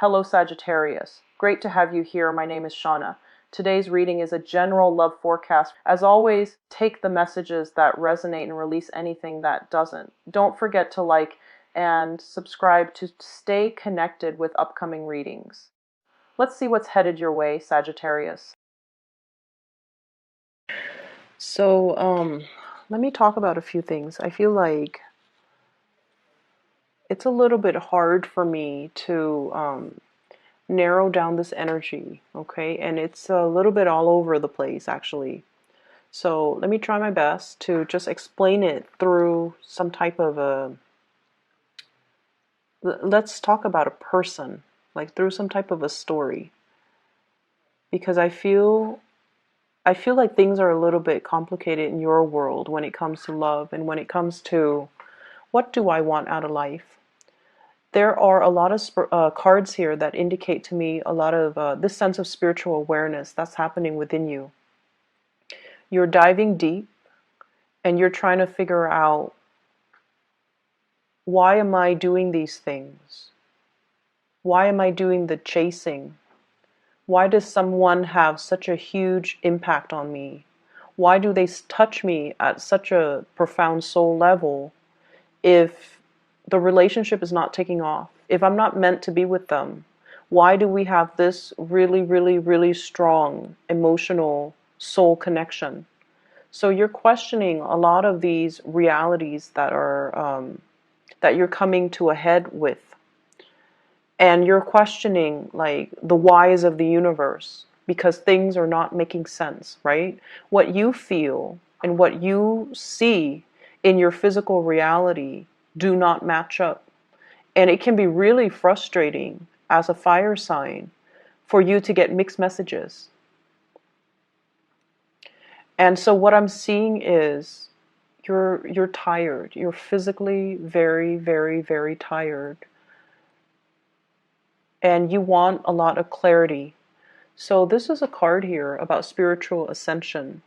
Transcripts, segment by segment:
Hello Sagittarius. Great to have you here. My name is Shauna. Today's reading is a general love forecast. As always, take the messages that resonate and release anything that doesn't. Don't forget to like and subscribe to stay connected with upcoming readings. Let's see what's headed your way, Sagittarius. So, let me talk about a few things. I feel like it's a little bit hard for me to narrow down this energy, okay? And it's a little bit all over the place, actually. So let me try my best to just explain it through some type of let's talk about a person, like through some type of a story. Because I feel like things are a little bit complicated in your world when it comes to love and when it comes to what do I want out of life. There are a lot of cards here that indicate to me a lot of this sense of spiritual awareness that's happening within you. You're diving deep and you're trying to figure out, why am I doing these things? Why am I doing the chasing? Why does someone have such a huge impact on me? Why do they touch me at such a profound soul level if the relationship is not taking off? If I'm not meant to be with them, why do we have this really, really, really strong emotional soul connection? So you're questioning a lot of these realities that are that you're coming to a head with. And you're questioning like the whys of the universe because things are not making sense, right? What you feel and what you see in your physical reality do not match up. And it can be really frustrating as a fire sign for you to get mixed messages. And so what I'm seeing is you're tired. You're physically very, very, very tired. And you want a lot of clarity. So this is a card here about spiritual ascension,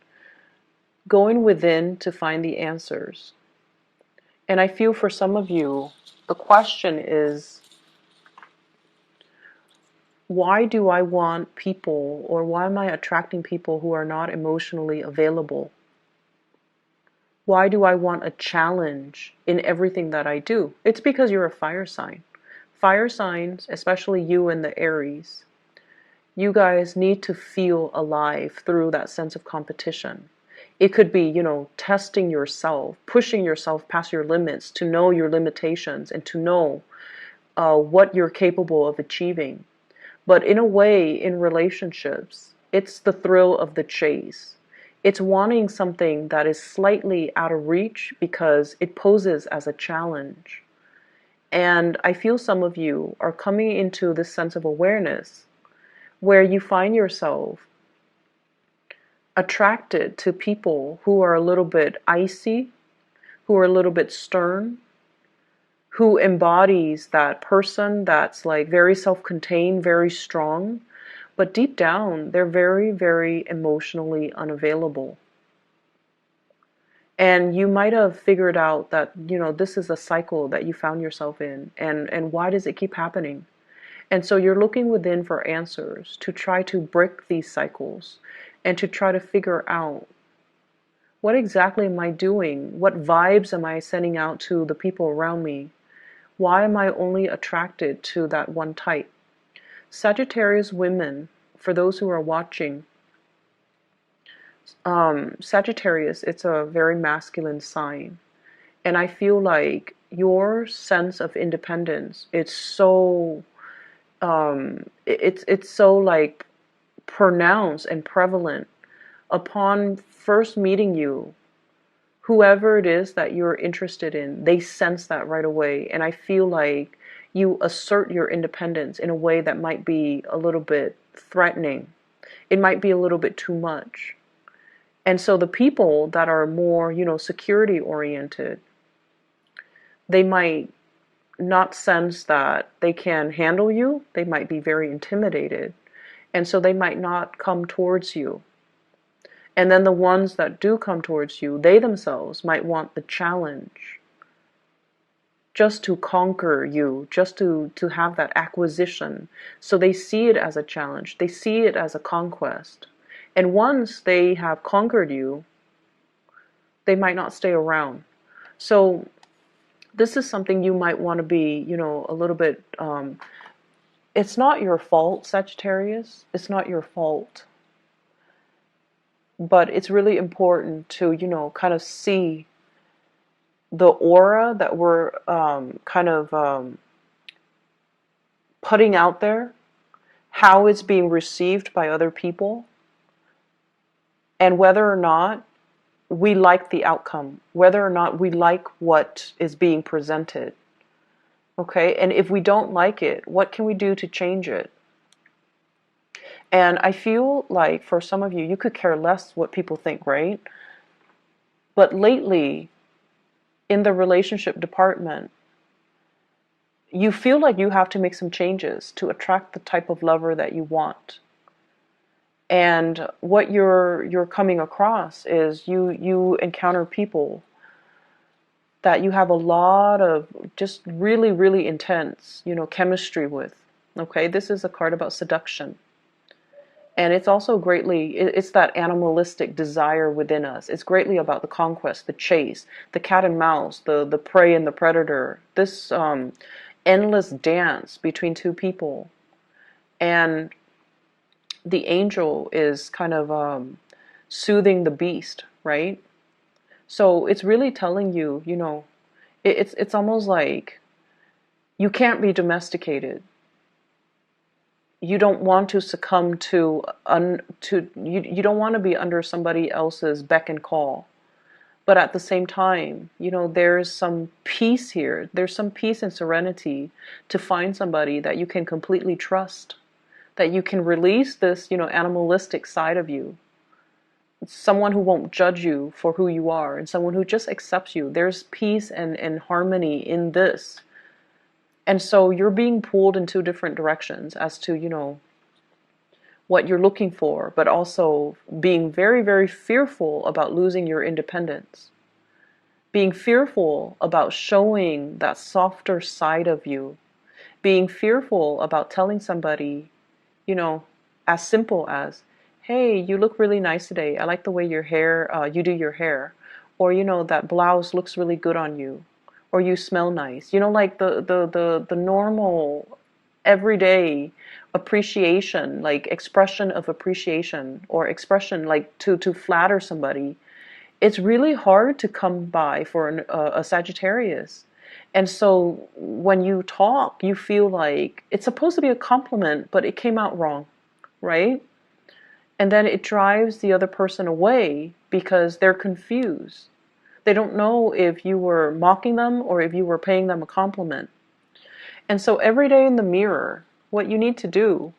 going within to find the answers. And I feel for some of you, the question is, why do I want people, or why am I attracting people who are not emotionally available? Why do I want a challenge in everything that I do? It's because you're a fire sign. Fire signs, especially you and the Aries, you guys need to feel alive through that sense of competition. It could be, testing yourself, pushing yourself past your limits to know your limitations and to know what you're capable of achieving. But in a way, in relationships, it's the thrill of the chase. It's wanting something that is slightly out of reach because it poses as a challenge. And I feel some of you are coming into this sense of awareness where you find yourself attracted to people who are a little bit icy, who are a little bit stern, who embodies that person that's like very self-contained, very strong, but deep down they're very, very emotionally unavailable. And you might have figured out that, this is a cycle that you found yourself in, and why does it keep happening? And so you're looking within for answers to try to break these cycles and to try to figure out, what exactly am I doing? What vibes am I sending out to the people around me? Why am I only attracted to that one type? Sagittarius women, for those who are watching, Sagittarius, it's a very masculine sign. And I feel like your sense of independence, it's so like pronounced and prevalent upon first meeting you. Whoever it is that you're interested in, they sense that right away. And I feel like you assert your independence in a way that might be a little bit threatening. It might be a little bit too much. And so the people that are more, security oriented, they might not sense that they can handle you. They might be very intimidated. And so they might not come towards you. And then the ones that do come towards you, they themselves might want the challenge. just to conquer you, just to have that acquisition. So they see it as a challenge. They see it as a conquest. And once they have conquered you, they might not stay around. So this is something you might want to be, a little bit, it's not your fault, Sagittarius. It's not your fault. But it's really important to, kind of see the aura that we're kind of putting out there, how it's being received by other people, and whether or not we like the outcome, whether or not we like what is being presented. Okay, and if we don't like it, what can we do to change it? And I feel like for some of you, you could care less what people think, right? But lately, in the relationship department, you feel like you have to make some changes to attract the type of lover that you want. And what you're coming across is you encounter people that you have a lot of just really, really intense, chemistry with. Okay, this is a card about seduction. And it's also it's that animalistic desire within us. It's greatly about the conquest, the chase, the cat and mouse, the prey and the predator. This endless dance between two people. And the angel is kind of soothing the beast, right? So it's really telling you, it's almost like you can't be domesticated. You don't want to succumb to you don't want to be under somebody else's beck and call. But at the same time, there's some peace here. There's some peace and serenity to find somebody that you can completely trust, that you can release this, animalistic side of you. Someone who won't judge you for who you are, and someone who just accepts you. There's peace and harmony in this. And so you're being pulled in two different directions as to, what you're looking for, but also being very, very fearful about losing your independence. Being fearful about showing that softer side of you. Being fearful about telling somebody, as simple as, hey, you look really nice today. I like the way you do your hair. Or, that blouse looks really good on you. Or you smell nice. Like the normal, everyday appreciation, like expression of appreciation, or expression like to flatter somebody. It's really hard to come by for a Sagittarius. And so when you talk, you feel like it's supposed to be a compliment, but it came out wrong, right? And then it drives the other person away because they're confused. They don't know if you were mocking them or if you were paying them a compliment. And so every day in the mirror, what you need to do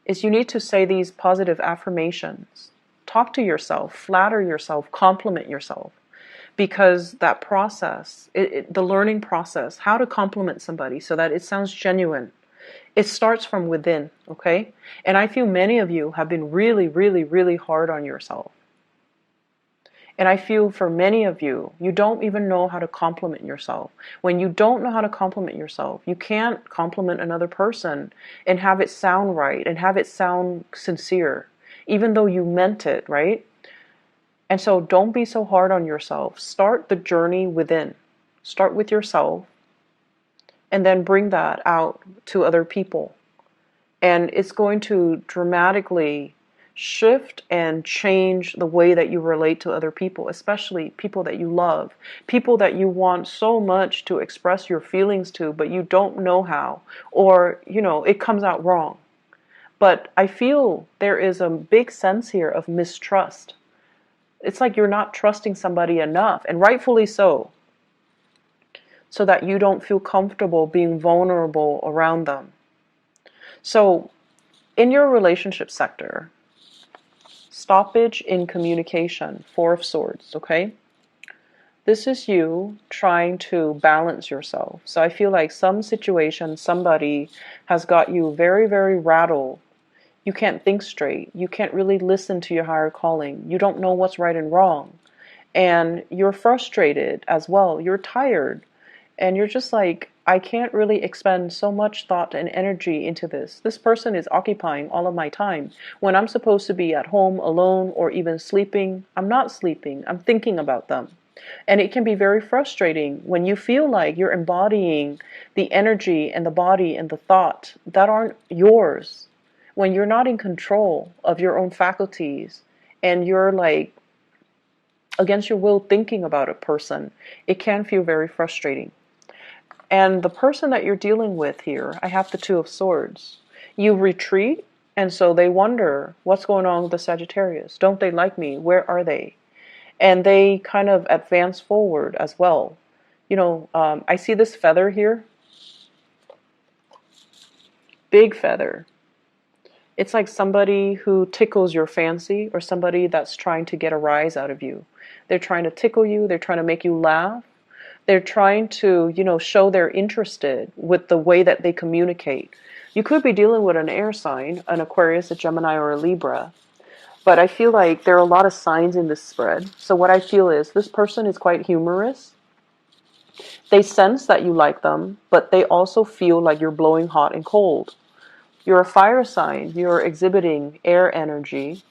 is you need to say these positive affirmations. Talk to yourself, flatter yourself, compliment yourself. Because that process, the learning process, how to compliment somebody so that it sounds genuine, it starts from within, okay? And I feel many of you have been really, really, really hard on yourself. And I feel for many of you, you don't even know how to compliment yourself. When you don't know how to compliment yourself, you can't compliment another person and have it sound right and have it sound sincere, even though you meant it, right? And so don't be so hard on yourself. Start the journey within. Start with yourself and then bring that out to other people. And it's going to dramatically shift and change the way that you relate to other people, especially people that you love, people that you want so much to express your feelings to, but you don't know how, or, it comes out wrong. But I feel there is a big sense here of mistrust. It's like you're not trusting somebody enough, and rightfully so that you don't feel comfortable being vulnerable around them. So in your relationship sector, stoppage in communication, Four of Swords, okay? This is you trying to balance yourself. So I feel like some situation, somebody has got you very, very rattled. You can't think straight. You can't really listen to your higher calling. You don't know what's right and wrong. And you're frustrated as well. You're tired. And you're just like, I can't really expend so much thought and energy into this. This person is occupying all of my time. When I'm supposed to be at home alone or even sleeping, I'm not sleeping. I'm thinking about them. And it can be very frustrating when you feel like you're embodying the energy and the body and the thought that aren't yours. When you're not in control of your own faculties and you're like against your will thinking about a person, it can feel very frustrating. And the person that you're dealing with here, I have the Two of Swords. You retreat, and so they wonder, what's going on with the Sagittarius? Don't they like me? Where are they? And they kind of advance forward as well. I see this feather here. Big feather. It's like somebody who tickles your fancy or somebody that's trying to get a rise out of you. They're trying to tickle you. They're trying to make you laugh. They're trying to, show they're interested with the way that they communicate. You could be dealing with an air sign, an Aquarius, a Gemini, or a Libra. But I feel like there are a lot of signs in this spread. So what I feel is this person is quite humorous. They sense that you like them, but they also feel like you're blowing hot and cold. You're a fire sign. You're exhibiting air energy.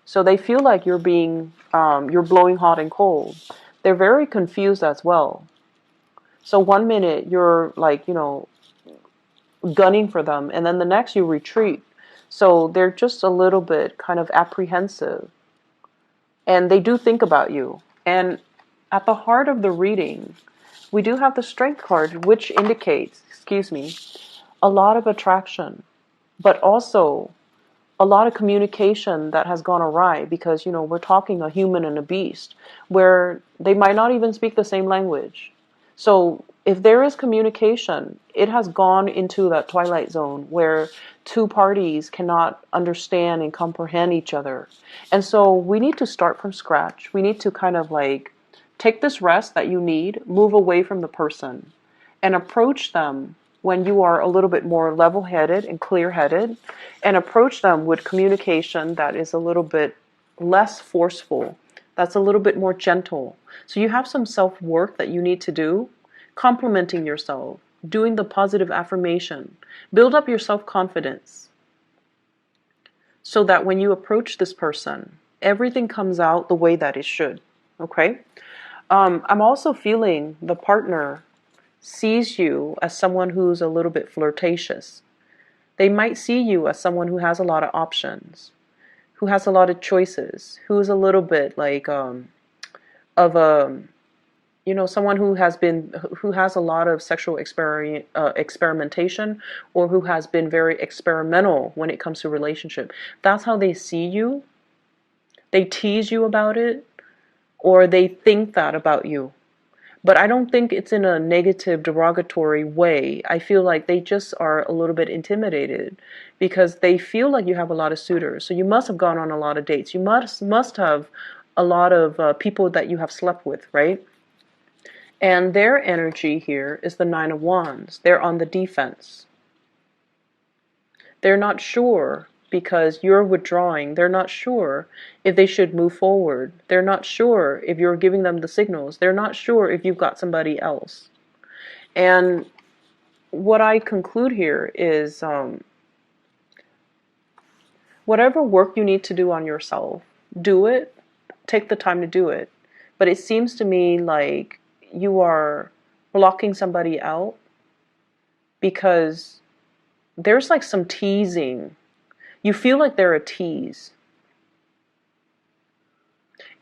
So they feel like you're blowing hot and cold. They're very confused as well. So one minute you're like, gunning for them, and then the next you retreat. So they're just a little bit kind of apprehensive. And they do think about you. And at the heart of the reading, we do have the Strength card, which indicates, a lot of attraction, but also a lot of communication that has gone awry because, we're talking a human and a beast where they might not even speak the same language. So if there is communication, it has gone into that twilight zone where two parties cannot understand and comprehend each other. And so we need to start from scratch. We need to kind of like take this rest that you need, move away from the person, and approach them when you are a little bit more level-headed and clear-headed, and approach them with communication that is a little bit less forceful, that's a little bit more gentle. So you have some self-work that you need to do, complimenting yourself, doing the positive affirmation, build up your self-confidence so that when you approach this person, everything comes out the way that it should, okay? I'm also feeling the partner sees you as someone who's a little bit flirtatious. They might see you as someone who has a lot of options, who has a lot of choices, who's a little bit like of a someone who has a lot of sexual experimentation, or who has been very experimental when it comes to relationship. That's how they see you. They tease you about it, or they think that about you. But I don't think it's in a negative, derogatory way. I feel like they just are a little bit intimidated because they feel like you have a lot of suitors. So you must have gone on a lot of dates. You must have a lot of people that you have slept with, right? And their energy here is the Nine of Wands. They're on the defense. They're not sure because you're withdrawing. They're not sure if they should move forward. They're not sure if you're giving them the signals. They're not sure if you've got somebody else. And what I conclude here is whatever work you need to do on yourself, do it. Take the time to do it. But it seems to me like you are blocking somebody out because there's like some teasing. You feel like they're a tease.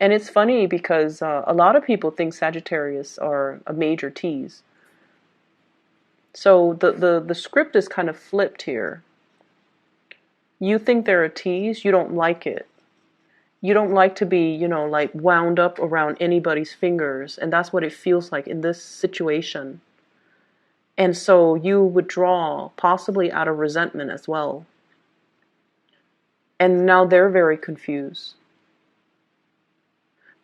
And it's funny because a lot of people think Sagittarius are a major tease. So the script is kind of flipped here. You think they're a tease, you don't like it. You don't like to be, like wound up around anybody's fingers. And that's what it feels like in this situation. And so you withdraw, possibly out of resentment as well. And now they're very confused.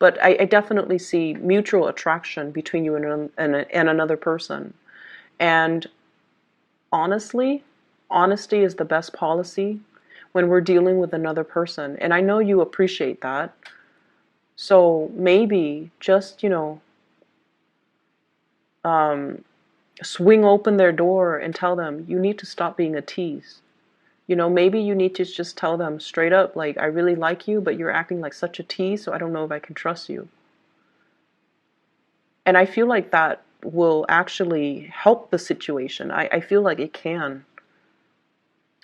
But I definitely see mutual attraction between you and another person. And honestly, honesty is the best policy when we're dealing with another person. And I know you appreciate that. So maybe just, swing open their door and tell them, you need to stop being a tease. You know, maybe you need to just tell them straight up, like, I really like you, but you're acting like such a tease, so I don't know if I can trust you. And I feel like that will actually help the situation. I feel like it can.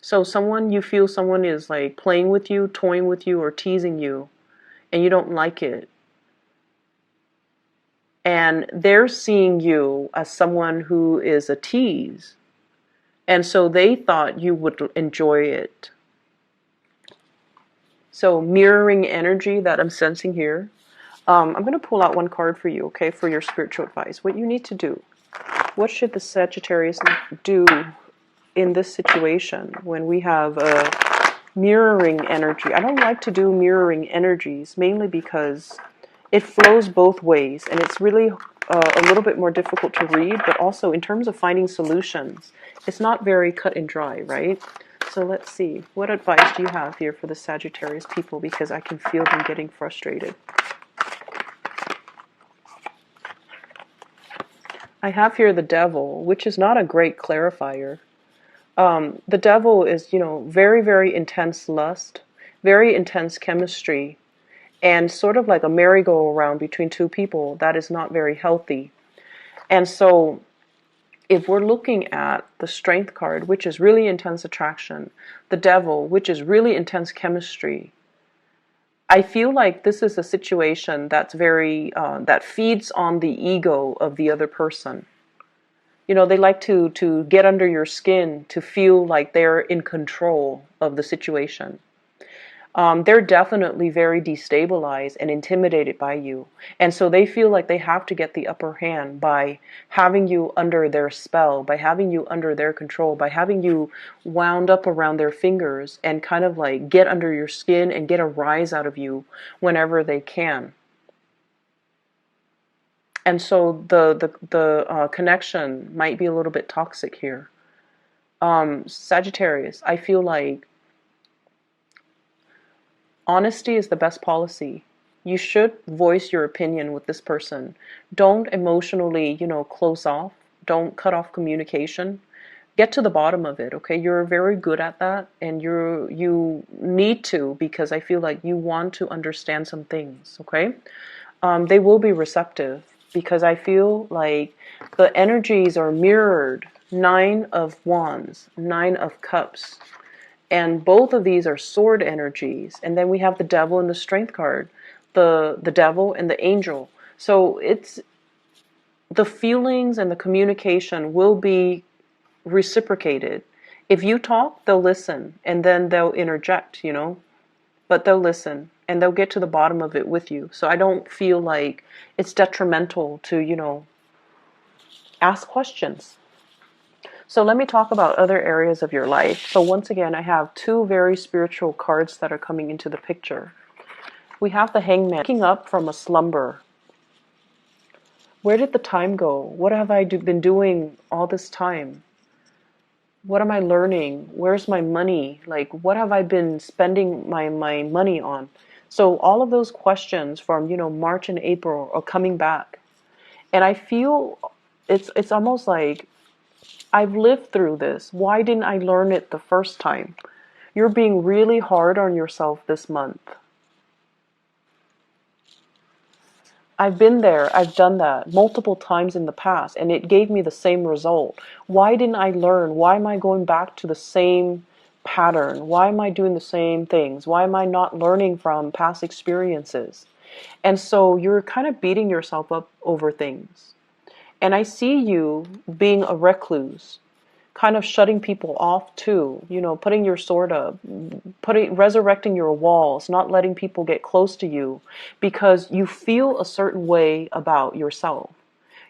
So you feel someone is like playing with you, toying with you, or teasing you, and you don't like it. And they're seeing you as someone who is a tease. And so they thought you would enjoy it. So mirroring energy that I'm sensing here. I'm going to pull out one card for you, okay, for your spiritual advice. What you need to do. What should the Sagittarius do in this situation when we have a mirroring energy? I don't like to do mirroring energies, mainly because it flows both ways, and it's really a little bit more difficult to read, but also in terms of finding solutions, it's not very cut and dry, right? So let's see. What advice do you have here for the Sagittarius people? Because I can feel them getting frustrated. I have here the Devil, which is not a great clarifier. The Devil is, very, very intense lust, very intense chemistry, and sort of like a merry-go-round between two people that is not very healthy. And so if we're looking at the Strength card, which is really intense attraction, the Devil, which is really intense chemistry, I feel like this is a situation that's very, that feeds on the ego of the other person. They like to get under your skin, to feel like they're in control of the situation. They're definitely very destabilized and intimidated by you. And so they feel like they have to get the upper hand by having you under their spell, by having you under their control, by having you wound up around their fingers and kind of like get under your skin and get a rise out of you whenever they can. And so the connection might be a little bit toxic here. Sagittarius, I feel like honesty is the best policy. You should voice your opinion with this person. Don't emotionally, close off. Don't cut off communication. Get to the bottom of it, okay? You're very good at that, and you need to, because I feel like you want to understand some things, okay? They will be receptive, because I feel like the energies are mirrored. 9 of Wands, 9 of Cups. And both of these are sword energies. And then we have the Devil and the Strength card. The Devil and the Angel. So it's the feelings and the communication will be reciprocated. If you talk, they'll listen. And then they'll interject, But they'll listen. And they'll get to the bottom of it with you. So I don't feel like it's detrimental to, ask questions. So let me talk about other areas of your life. So once again, I have 2 very spiritual cards that are coming into the picture. We have the Hangman, waking up from a slumber. Where did the time go? What have I been doing all this time? What am I learning? Where's my money? Like, what have I been spending my money on? So all of those questions from, March and April are coming back. And I feel it's almost like, I've lived through this. Why didn't I learn it the first time? You're being really hard on yourself this month. I've been there. I've done that multiple times in the past, and it gave me the same result. Why didn't I learn? Why am I going back to the same pattern? Why am I doing the same things? Why am I not learning from past experiences? And so you're kind of beating yourself up over things. And I see you being a recluse, kind of shutting people off too, putting your sword up, resurrecting your walls, not letting people get close to you because you feel a certain way about yourself.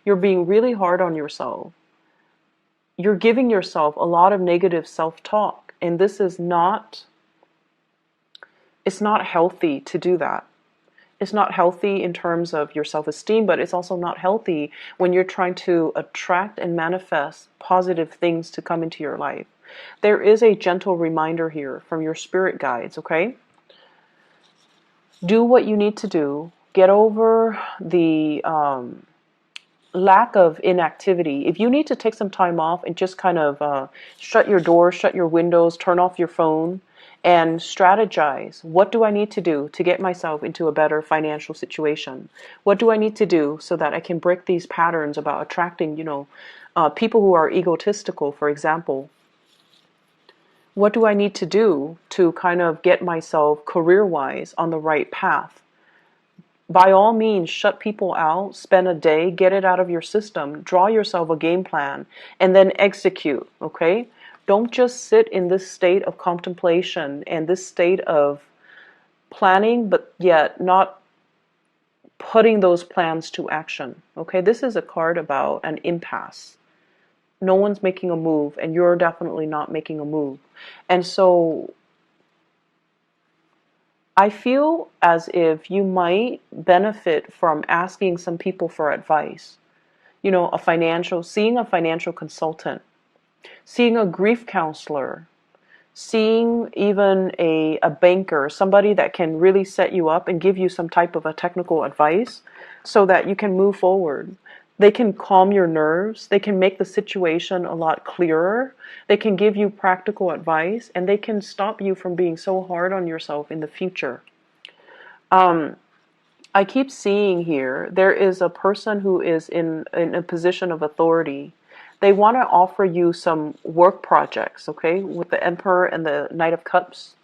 You're being really hard on yourself. You're giving yourself a lot of negative self-talk, and this is it's not healthy to do that. It's not healthy in terms of your self-esteem, but it's also not healthy when you're trying to attract and manifest positive things to come into your life. There is a gentle reminder here from your spirit guides, okay? Do what you need to do. Get over the lack of inactivity. If you need to take some time off and just kind of shut your doors, shut your windows, turn off your phone, and strategize. What do I need to do to get myself into a better financial situation? What do I need to do so that I can break these patterns about attracting, people who are egotistical, for example? What do I need to do to kind of get myself career-wise on the right path? By all means, shut people out, spend a day, get it out of your system, draw yourself a game plan, and then execute, okay? Don't just sit in this state of contemplation and this state of planning, but yet not putting those plans to action, okay? This is a card about an impasse. No one's making a move, and you're definitely not making a move. And so I feel as if you might benefit from asking some people for advice. Seeing a financial consultant, seeing a grief counselor, seeing even a banker, somebody that can really set you up and give you some type of a technical advice so that you can move forward. They can calm your nerves. They can make the situation a lot clearer. They can give you practical advice, and they can stop you from being so hard on yourself in the future. I keep seeing here, there is a person who is in a position of authority. They want to offer you some work projects, okay, with the Emperor and the Knight of Cups,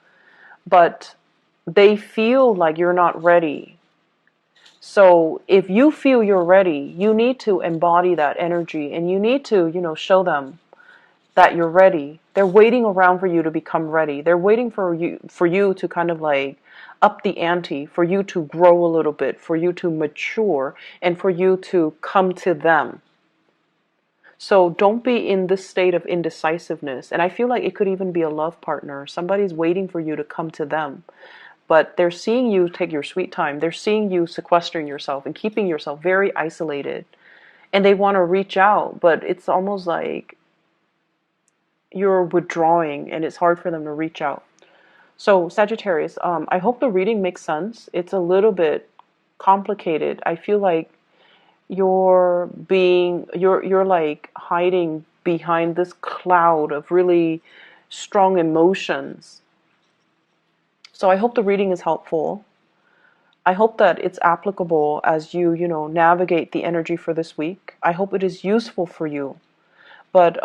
but they feel like you're not ready. So if you feel you're ready, you need to embody that energy, and you need to, show them that you're ready. They're waiting around for you to become ready. They're waiting for you to kind of like up the ante, for you to grow a little bit, for you to mature, and for you to come to them. So don't be in this state of indecisiveness. And I feel like it could even be a love partner. Somebody's waiting for you to come to them. But they're seeing you take your sweet time. They're seeing you sequestering yourself and keeping yourself very isolated. And they want to reach out, but it's almost like you're withdrawing and it's hard for them to reach out. So Sagittarius, I hope the reading makes sense. It's a little bit complicated. I feel like you're like hiding behind this cloud of really strong emotions. So I hope the reading is helpful. I hope that it's applicable as you, navigate the energy for this week. I hope it is useful for you. But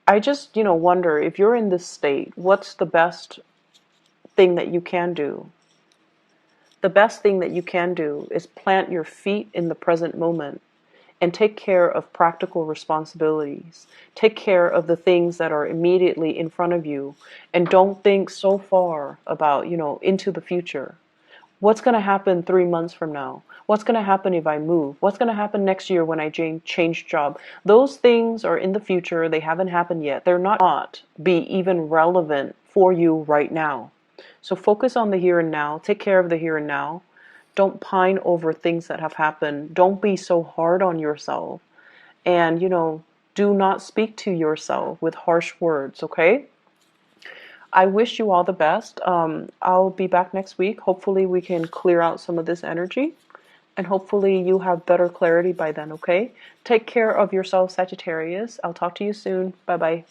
I just, wonder if you're in this state, what's the best thing that you can do? The best thing that you can do is plant your feet in the present moment and take care of practical responsibilities. Take care of the things that are immediately in front of you, and don't think so far about, into the future. What's going to happen 3 months from now? What's going to happen if I move? What's going to happen next year when I change job? Those things are in the future. They haven't happened yet. They're not be even relevant for you right now. So focus on the here and now. Take care of the here and now. Don't pine over things that have happened. Don't be so hard on yourself. And, do not speak to yourself with harsh words, okay? I wish you all the best. I'll be back next week. Hopefully we can clear out some of this energy. And hopefully you have better clarity by then, okay? Take care of yourself, Sagittarius. I'll talk to you soon. Bye-bye.